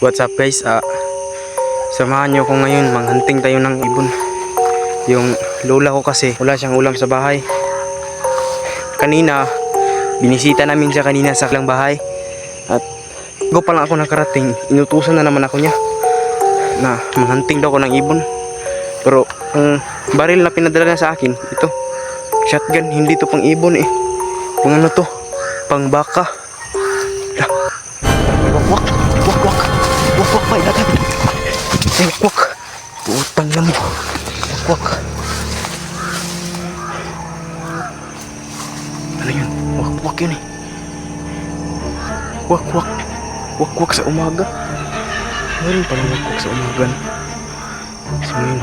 What's up guys, samahan nyo ko ngayon, manghunting tayo ng ibon. Yung lola ko kasi wala siyang ulam sa bahay. Kanina binisita namin siya kanina sa kanilang bahay. At bago pa lang ako nakarating, inutusan na naman ako niya na manghunting daw ko ng ibon. Pero ang baril na pinadala niya sa akin, ito shotgun, hindi to pang ibon eh. Pang ano to, pang baka. Wak, may dagat. Wak. Putang na mo. Wak. Ano yun? Wak yun eh. Wak sa umaga. Meron palang wak sa umaga. So yun,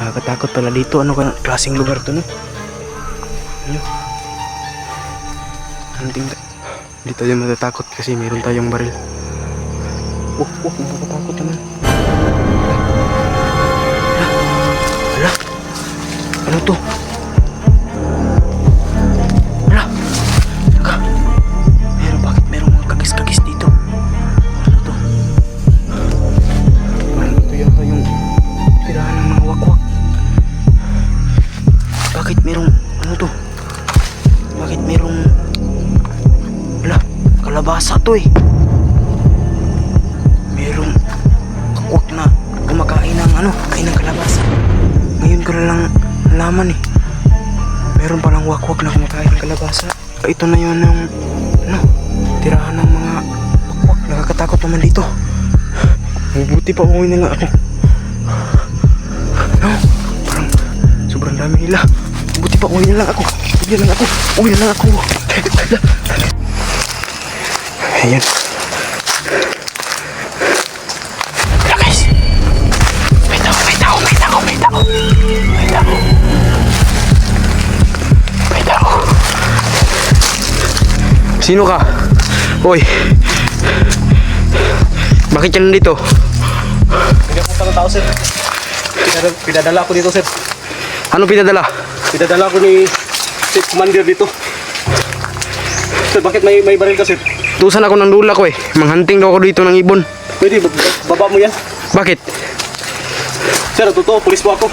nakakatakot pala dito. Ano ka klaseng lugar to no? Ano? Hindi tayo matatakot kasi meron tayong baril. Wak, nakakatakot naman. Hala? Ano to? Hala? Saka, bakit merong mga kagis-kagis dito? Ano to? Parang ito yata yung tirahan ng mga wakwak. Bakit merong, ano to? Bakit merong, hala, kalabasa to eh. Merong kakwak na kumakain ng kain ng kalabasa. Ngayon ko na lang nalaman eh. Meron palang wakwak na kumakain ng kalabasa. Ito na yun ng tirahan ng mga wakwak. Nakakatakot naman dito. Mabuti pa uwi na nga ako. Parang sobrang dami nila. Mabuti pa uwi na lang ako. Uwi na lang ako. Ayan. Sino ka? Hoy. Bakit yan nandito? Hindi po pala tao, sir. Pinadala ko dito, sir. Ano pinadala? Pinadala ko ni Chief Commander dito. Sir, bakit may baril ka, sir? Tusan ako ng lula ko eh. Manghunting daw ako dito ng ibon. Pwede, baba mo yan. Bakit? Sir, totoo, pulis po ako.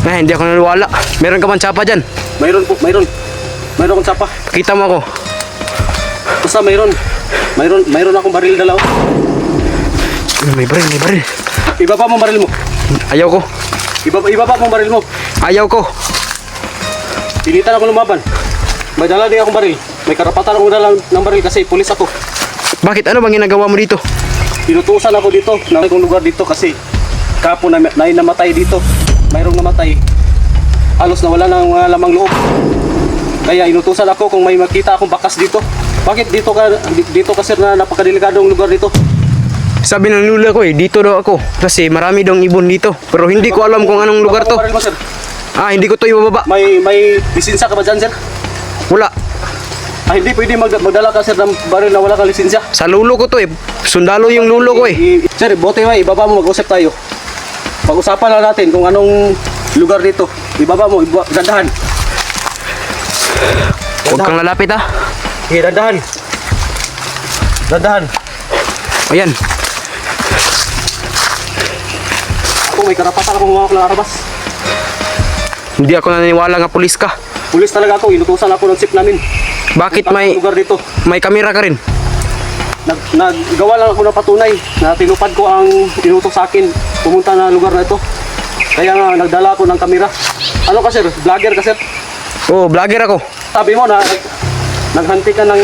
Hindi ako naniwala. Meron ka bang tsapa dyan? Mayroon po, mayroon. Mayroon akong tsapa. Pakita mo ako. Basta mayroon akong baril dala. May baril. Ibaba mo ang baril mo. Ayaw ko. Ibaba mo ang baril mo. Ayaw ko. Pilitan ako lumaban. May dala din akong baril. May karapatan akong dala ng baril kasi pulis ako. Bakit? Ano bang ginagawa mo dito? Pinutusan ako dito. Nakikong lugar dito kasi kapo na namatay dito. Mayroong namatay. Halos nawala ng mga lamang loob. Kaya inutusan ako kung may makita akong bakas dito. Bakit dito ka sir na napakadelikadong lugar dito? Sabi ng lula ko dito daw ako. Kasi marami daw ibon dito. Pero hindi ko alam kung anong lugar to. Mo, sir. Hindi ko to ibababa. May lisensya ka ba dyan, sir? Wala. Hindi pwede magdala ka sir ng baril na wala kang lisensya. Sa lulo ko to Sundalo yung lulo ko Sir, bote ibaba mo, mag-usap tayo. Pag-usapan na natin kung anong lugar dito. Ibaba mo, dandahan. Huwag kang lalapit Dandahan. Ayan. Ako may karapatan akong mga armas. Hindi ako naniniwala nga pulis ka. Pulis talaga ako, inutusan ako ng chief namin. Bakit lugar dito? May kamera ka rin? Naggawa lang ako ng patunay na tinupad ko ang inutos sa akin pumunta na lugar na ito. Kaya nga nagdala ako ng kamera. Ano ka sir? Vlogger ka sir? Oo, vlogger ako. Sabi mo na naghunting ka ng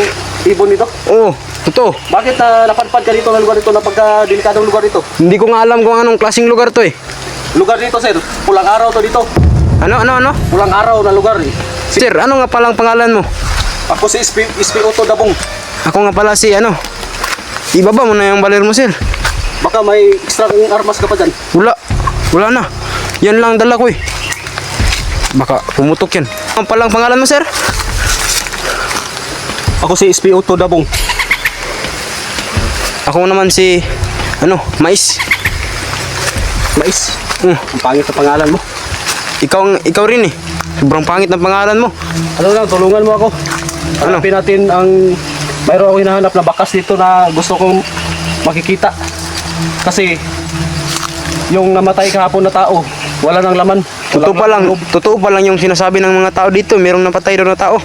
ibon dito? Oo, totoo. Bakit napadpad ka dito ng lugar dito, napagka-delikadong lugar dito? Hindi ko nga alam kung anong klaseng lugar to Lugar dito sir, pulang araw to dito. Ano? Pulang araw na lugar Sir, ano nga palang pangalan mo? Ako si SP Otto Dabong. Ako nga pala si Ibaba mo na yung baler mo sir. Baka may extra kong armas ka pa dyan. Wala na. Yan lang dala ko Baka pumutok yan. Ang palang pangalan mo sir? Ako si SP Otto Dabong. Ako naman si Mais. Ang pangit na pangalan mo. Ikaw rin Sobrang pangit ng pangalan mo. Ano lang, tulungan mo ako. Hanapin natin ang mayroon akong hinahanap na bakas dito na gusto kong makikita. Kasi yung namatay kahapon na tao, wala nang laman. Totoo pa lang yung sinasabi ng mga tao dito, merong napatay daw na tao.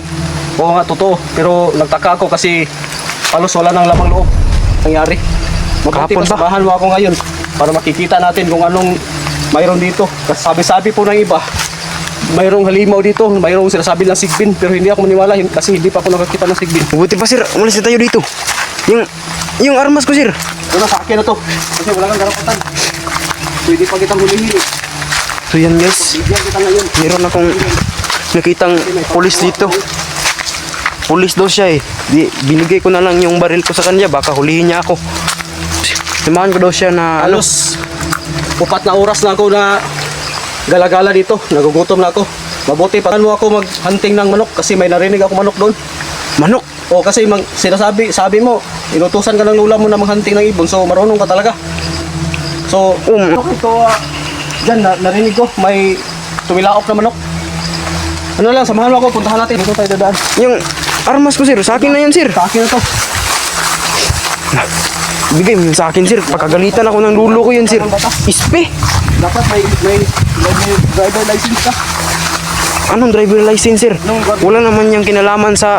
Oo nga, totoo. Pero nagtaka ako kasi halos wala nang lamang loob nangyari. Mabuti Kahapon ba? samahan mo ako ngayon para makikita natin kung anong mayroon dito. Kasi sabi-sabi po ng iba, mayroong halimaw dito, mayroong sinasabi ng sigbin, pero hindi ako maniwala kasi hindi pa ako nakakita ng sigbin. Mabuti pa sir, umalis na tayo dito. Yung armas ko sir. Ito na, sa akin na to. Kasi wala kang karapatan. Pwede pa kitang hulihin. So yan guys, Bigyan kita ngayon. meron akong nakitang pulis dito. Pulis daw siya eh. Binigay ko na lang yung baril ko sa kanya, baka hulihin niya ako. Samahan ko daw siya na ano. Halos 4 na oras na ako na gala-gala dito. Nagugutom na ako. Mabuti pa mo ako mag-hunting ng manok kasi may narinig ako manok doon. Manok. O kasi sabi mo, inutusan ka ng lula mo na mag-hunting ng ibon, so marunong ka talaga. So, okay, so dyan, narinig ko, may tumilaok na manok. Ano lang, samahan mo ako, puntahan natin. Dito tayo dadaan. Yung armas ko sir, sa akin na yan sir. Sa akin na to. Bigay mo yun sa akin sir, pagkagalitan ako ng lulo ko yun sir. Ispe. Dapat may driver license ka. Anong driver license sir? Wala naman yung kinalaman sa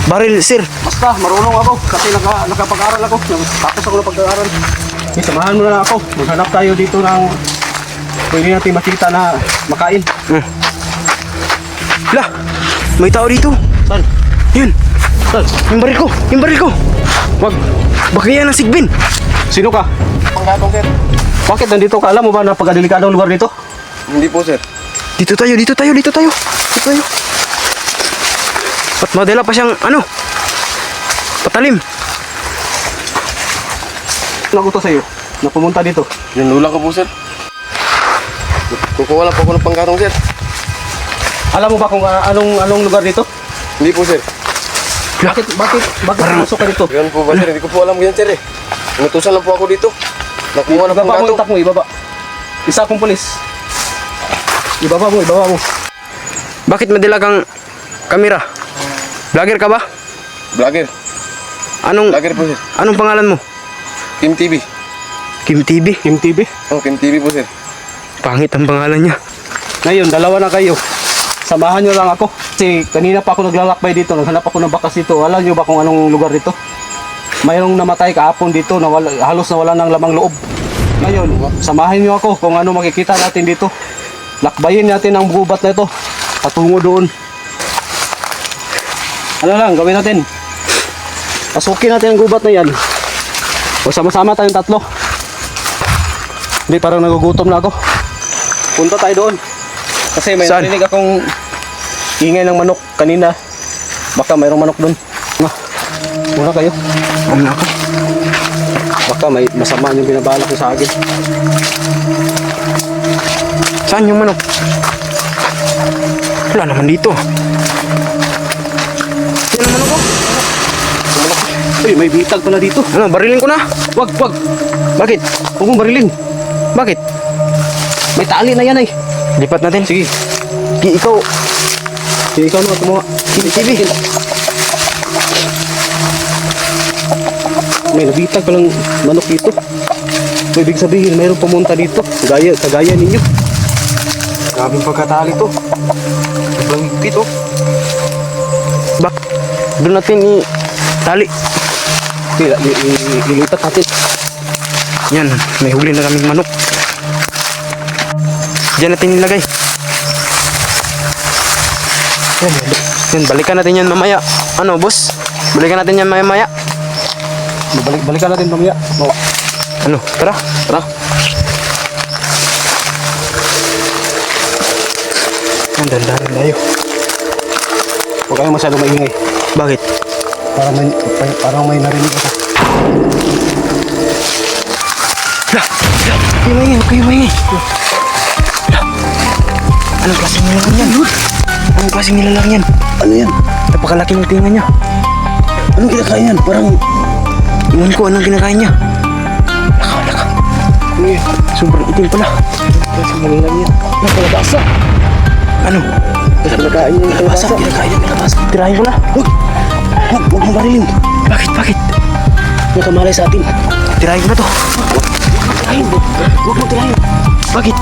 baril sir. Basta, marunong ako kasi nakapag-aral ako. Tapos ako na pag-aaral. Okay, samahan mo na lang ako. Maghanap tayo dito ng pwede natin makita na makain. Lah, may tao dito. Saan? Yun, Saan? yung baril ko, yung baril ko. Wag, baka yan ang sigbin. Sino ka? Panggatong sir. Bakit nandito ka? Alam mo ba na pagkadelikadong lugar dito? Hindi po sir. Dito tayo, dito tayo, dito tayo. Dito tayo. At madala pa siyang ano, patalim. Ano ko to sa'yo? Na pumunta dito. Ninulang ko po sir. Kukuha lang po ako ng panggatong sir. Alam mo ba kung anong lugar dito? Hindi po sir. Bakit pumasok ka dito? Yan po ba sir? Hindi ko po alam yan sir eh. Inutusan lang po ako dito. Nakuha ng Ibaba mo panggatong. itak mo, ibaba. Isa akong pulis. Ibaba mo. Bakit madala kang kamera? Vlogger ka ba? Vlogger. Anong Vlogger po sir. anong pangalan mo? Kim TV. Kim TV. Kim TV. Oh, Kim TV po sir. Pangit ang pangalan niya. Ngayon, dalawa na kayo. Samahan nyo lang ako. Kasi kanina pa ako naglalakbay dito. Naghanap ako ng bakas dito. Alam nyo ba kung anong lugar dito? Mayroong namatay kahapon dito na halos nawala ng lamang loob. Ngayon, samahan nyo ako kung ano makikita natin dito. Lakbayin natin ang gubat na ito. Patungo doon. Ano lang, gawin natin. Pasukin natin ang gubat na yan. O sama-sama tayong tatlo. Hindi, parang nagugutom na ako. Punta tayo doon. Kasi may Saan? narinig akong ingay ng manok kanina. Baka mayroong manok doon. Muna kayo. Ano ako? Baka may masama yung binabalak ko sa akin. Saan yung manok? Wala naman dito. Yan ang manok ko. Uy, may bitag pala dito. Ano, barilin ko na? Wag. Bakit? Huwag mong barilin. Bakit? May tali na yan ay. Lipat natin. Sige. Ikaw, Sige, ikaw na kumuha. TV. May nabitag palang manok dito. So, ibig sabihin, mayroong pumunta dito. Kagaya ninyo. Grabing pagkatali to. Sobrang higpit oh. Bak, doon natin tali. Ilipat natin. Yan, may huli na kaming manok. Diyan natin nilagay. Yan, balikan natin yan mamaya. Ano, boss? Balikan natin yan mamaya. Balikan natin mamaya. Oh. Ano, tara. Ang dandanan tayo. Huwag kayong masyadong maingay. Bakit? Parang may narinig ako. Kayo maingay. Anong klaseng nilalang yan? Anong klaseng nilalang yan? Ano yan? Napakalaki ng tinga niya. Anong kinakain yan? Parang... Iwan ko anong kinakain niya. Laka. Sobrang itim pala. Klaseng nilalang yan. Nakalabasa. Ano? Kinakain yung kalabasa. Kinakain yung kalabasa. Tirahin ko na. Huwag mong barilin. Bakit? Nakamalay sa atin. Tirahin ko na to. tirahin. Huwag mo tirahin. Bakit?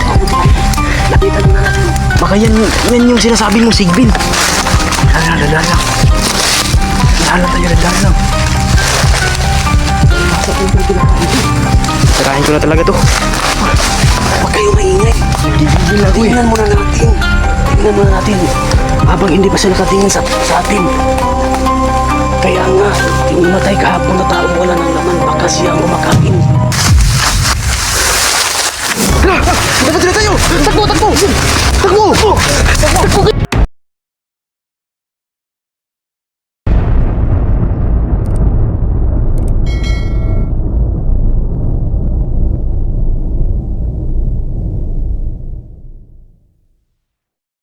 Lapitan na natin. Baka yan yung sinasabi mong sigbin. Dahan lang. Dahan lang tayo, dahan lang. Tirahin ko na talaga to. Huwag kayo maingay. Tingnan muna natin. Tingnan muna natin. Habang hindi pa siya nakatingin sa atin. Kaya nga, yung namatay kahapon na tao wala ng laman. Baka siya ang kumakain. Dapat sila tayo! Takbo!